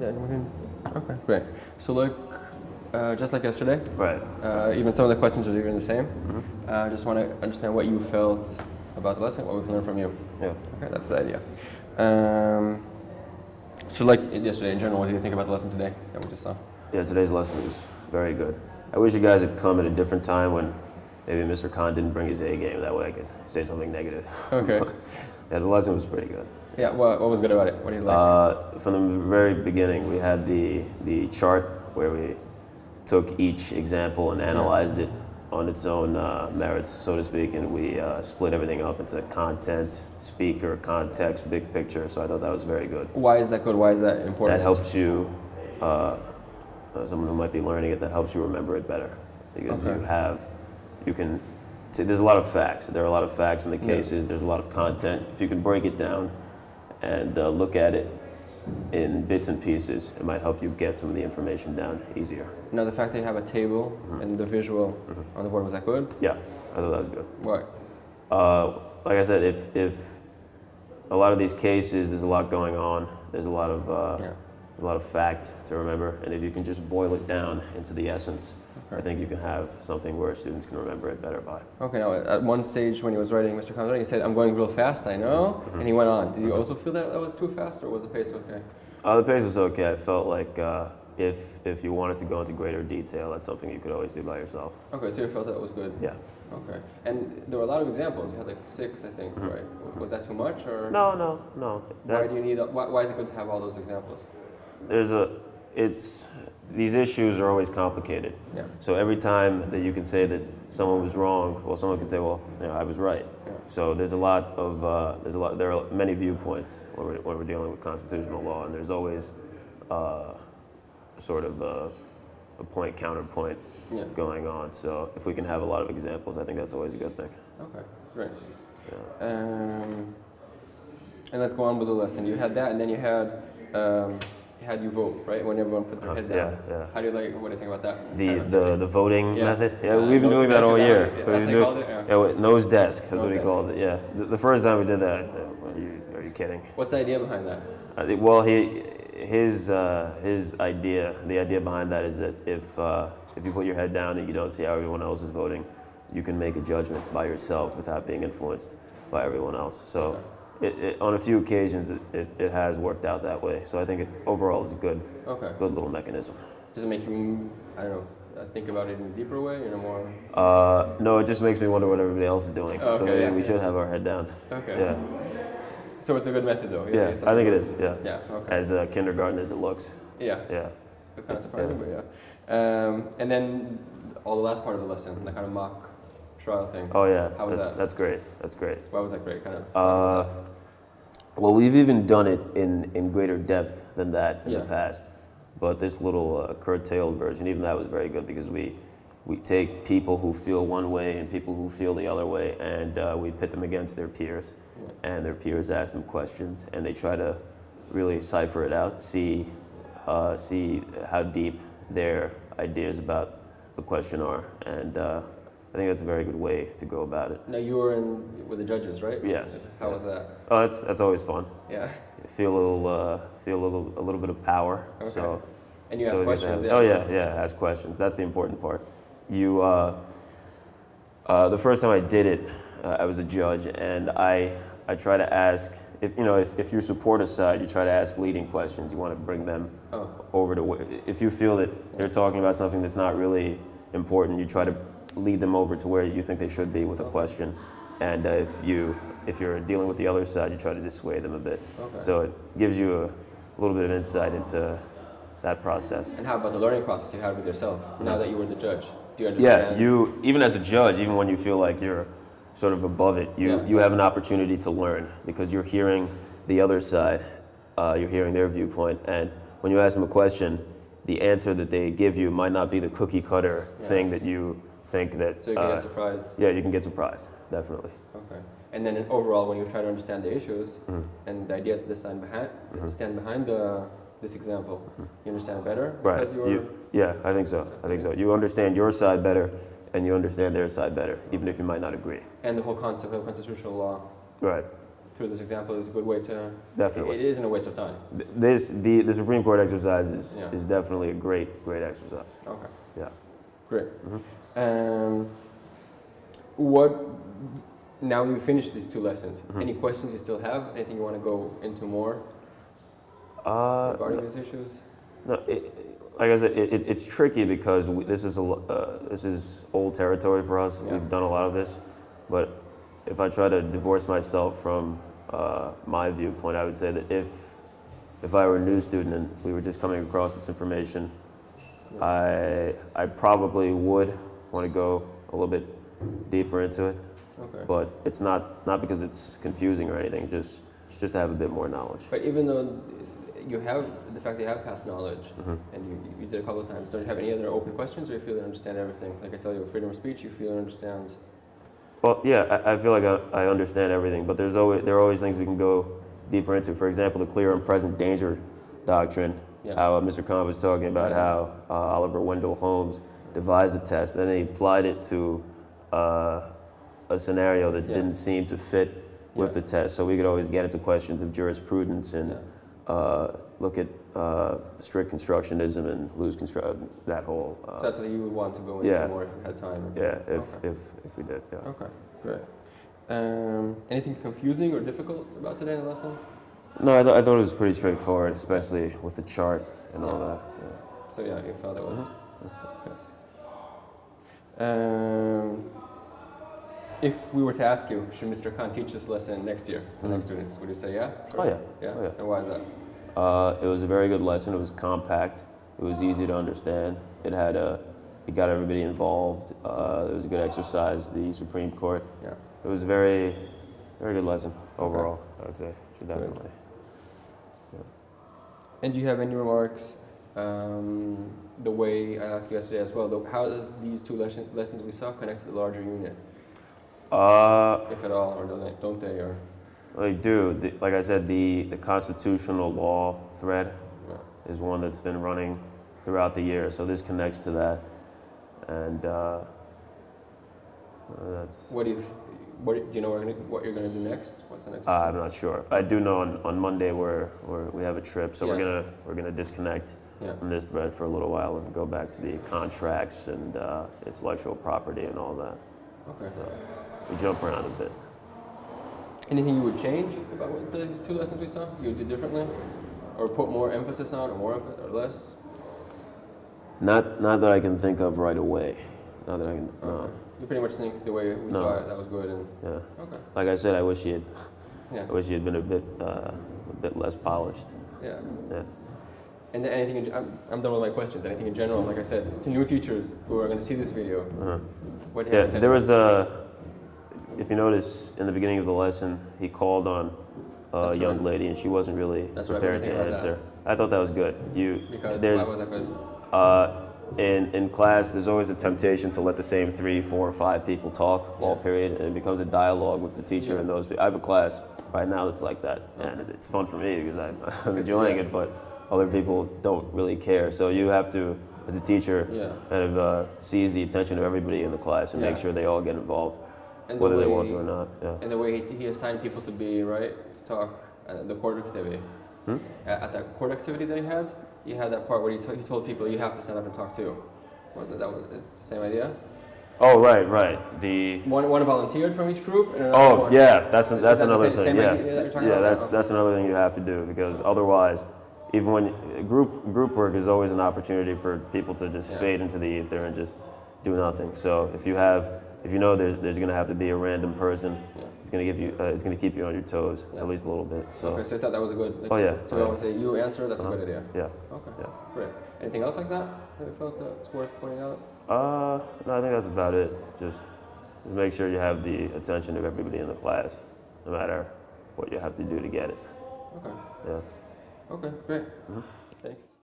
Yeah, okay, great. So like, just like yesterday, Right. even some of the questions are even the same. Just want to understand what you felt about the lesson, what we can learn from you. Yeah. Okay, that's the idea. So like yesterday in general, what do you think about the lesson today that we just saw? Yeah, today's lesson was very good. I wish you guys had come at a different time when maybe Mr. Kahn didn't bring his A game. That way I could say something negative. Okay. Yeah, the lesson was pretty good. Yeah, what was good about it? What did you like? From the very beginning, we had the chart where we took each example and analyzed it on its own merits, so to speak, and we split everything up into content, speaker, context, big picture, so I thought that was very good. Why is that good? Why is that important? That helps you, someone who might be learning it, that helps you remember it better. Because there's a lot of facts. There are a lot of facts in the cases, there's a lot of content. If you can break it down and look at it in bits and pieces, it might help you get some of the information down easier. Now the fact that you have a table and the visual on the board, was that good? Yeah, I thought that was good. Why? Like I said, if a lot of these cases, there's a lot going on. There's a lot of fact to remember, and if you can just boil it down into the essence, I think you can have something where students can remember it better by. Okay, now at one stage when he was writing Mr. Kahn's writing, he said, "I'm going real fast, I know," and he went on. Did you also feel that was too fast, or was the pace okay? The pace was okay. I felt like if you wanted to go into greater detail, that's something you could always do by yourself. Okay, so you felt that was good? Yeah. Okay, and there were a lot of examples. You had like 6, I think, right? Was that too much, or? No. Why do you need? Why is it good to have all those examples? These issues are always complicated. Yeah. So every time that you can say that someone was wrong, well, someone can say, well, I was right. Yeah. So there are many viewpoints when we're dealing with constitutional law, and there's always sort of a point counterpoint going on. So if we can have a lot of examples, I think that's always a good thing. Okay, great. Yeah. And let's go on with the lesson. You had that, and then you had you vote, right? When everyone put their head down. Yeah. How do you like? What do you think about that? The voting method. Yeah, we've been doing that all year. Nose desk. That's what he calls it. Yeah. The first time we did that, are you kidding? What's the idea behind that? Well, his idea, the idea behind that is that if you put your head down and you don't see how everyone else is voting, you can make a judgment by yourself without being influenced by everyone else. So. On a few occasions, it has worked out that way. So I think it overall is a good little mechanism. Does it make you, I don't know, think about it in a deeper way, more? No, it just makes me wonder what everybody else is doing. Okay, so maybe we should have our head down. Okay. Yeah. So it's a good method, though. Yeah, I think it is. Yeah. Yeah. Okay. As kindergarten as it looks. Yeah. Yeah. It's kind of surprising, but yeah. And then all the last part of the lesson, the kind of mock trial thing. Oh yeah. How was that? That's great. That's great. Why was that great? Kind of. Well, we've even done it in greater depth than that in the past. But this little curtailed version, even that was very good because we take people who feel one way and people who feel the other way, and we pit them against their peers, and their peers ask them questions, and they try to really cipher it out, see how deep their ideas about the question are, and I think that's a very good way to go about it. Now you were in with the judges, right? Yes. How was that? Oh, that's always fun. Yeah. Feel a little bit of power. Okay. So. And you ask questions. Ask questions. That's the important part. You. The first time I did it, I was a judge, and I try to ask if you support a side, you try to ask leading questions. You want to bring them over to if you feel that they're talking about something that's not really important, you try to lead them over to where you think they should be with a question, and if you're dealing with the other side, you try to dissuade them a bit. Okay. So it gives you a little bit of insight into that process. And how about the learning process you had with yourself now that you were the judge? Do you understand? Yeah, you even as a judge, even when you feel like you're sort of above it, you have an opportunity to learn because you're hearing the other side, you're hearing their viewpoint, and when you ask them a question, the answer that they give you might not be the cookie cutter thing that you think that. So you can get surprised. Yeah, you can get surprised, definitely. Okay. And then overall, when you try to understand the issues and the ideas that stand behind this example, you understand better because yeah, I think so. You understand your side better, and you understand their side better, even if you might not agree. And the whole concept of constitutional law. Right. through this example is a good way to. Definitely. It isn't a waste of time. The Supreme Court exercise Yeah. is definitely a great exercise. Okay. Yeah. Great. What? Now you finished these 2 lessons. Any questions you still have? Anything you want to go into more regarding these issues? No, like I said, it's tricky because this is old territory for us. Yeah. We've done a lot of this, but if I try to divorce myself from my viewpoint, I would say that if I were a new student and we were just coming across this information, I probably would want to go a little bit deeper into it. Okay. But it's not because it's confusing or anything. Just to have a bit more knowledge. But even though you have the fact that you have past knowledge, and you did a couple of times, don't you have any other open questions, or you feel you understand everything? Like I tell you, with freedom of speech, you feel you understand. Well, yeah, I feel like I understand everything, but there are always things we can go deeper into. For example, the clear and present danger doctrine. Yeah. How Mr. Kahn was talking about how Oliver Wendell Holmes devised the test, then he applied it to a scenario that didn't seem to fit with the test. So we could always get into questions of jurisprudence and look at strict constructionism and loose construction, that whole. So that's something you would want to go into more if you had time. Yeah, if we did. Yeah. Okay, great. Anything confusing or difficult about today's lesson? No, I thought it was pretty straightforward, especially with the chart and all that. Yeah. So yeah, you felt it was. If we were to ask you, should Mr. Kahn teach this lesson next year for next students, would you say yeah? Sure. Oh yeah. Yeah? Oh, yeah. And why is that? It was a very good lesson. It was compact. It was easy to understand. It got everybody involved. It was a good exercise. The Supreme Court. Yeah. It was a very good lesson overall. I would say. Should definitely. Yeah. And do you have any remarks? The way I asked you yesterday as well. How does these 2 lessons we saw connect to the larger unit? If at all, or don't they? Or they do. Like I said, the constitutional law thread is one that's been running throughout the year. So this connects to that, and that's. Do you know what you're gonna do next? What's the next? I'm not sure. I do know on Monday we have a trip, so we're gonna disconnect from this thread for a little while and go back to the contracts and intellectual property and all that. Okay. So we jump around a bit. Anything you would change about these 2 lessons we saw? You would do differently, or put more emphasis on, or more or less? Not that I can think of right away. Not that I can. Okay. No. You pretty much think the way we saw it, that was good, and Yeah. okay. Like I said, I wish he had. Yeah. I wish he had been a bit less polished. Yeah. Yeah. And then anything, I'm done with my questions. Anything in general, like I said, to new teachers who are going to see this video, what do you have to say? There was if you notice in the beginning of the lesson, he called on a young lady, and she wasn't really prepared to answer. I thought that was good. Because why was that good? In class, there's always a temptation to let the same 3, 4, or 5 people talk all period, and it becomes a dialogue with the teacher and those people. I have a class right now that's like that, and it's fun for me because I'm enjoying it, but other people don't really care. So you have to, as a teacher, kind of seize the attention of everybody in the class and make sure they all get involved, and whether they want to or not. Yeah. And the way he assigned people to be, to talk at the court activity. At that court activity that he had that part where he told people you have to stand up and talk too. It's the same idea? Oh, right. The one volunteered from each group. And that's another thing. That's another thing you have to do, because otherwise, even when group work is always an opportunity for people to just fade into the ether and just do nothing. So if you know there's going to have to be a random person, it's going to give you it's going to keep you on your toes at least a little bit. So. Okay, so I thought that was a good. To say you answer, that's a good idea. Yeah. Okay. Yeah. Great. Anything else like that you felt that's worth pointing out? No, I think that's about it. Just make sure you have the attention of everybody in the class, no matter what you have to do to get it. Okay. Yeah. Okay, great. Thanks.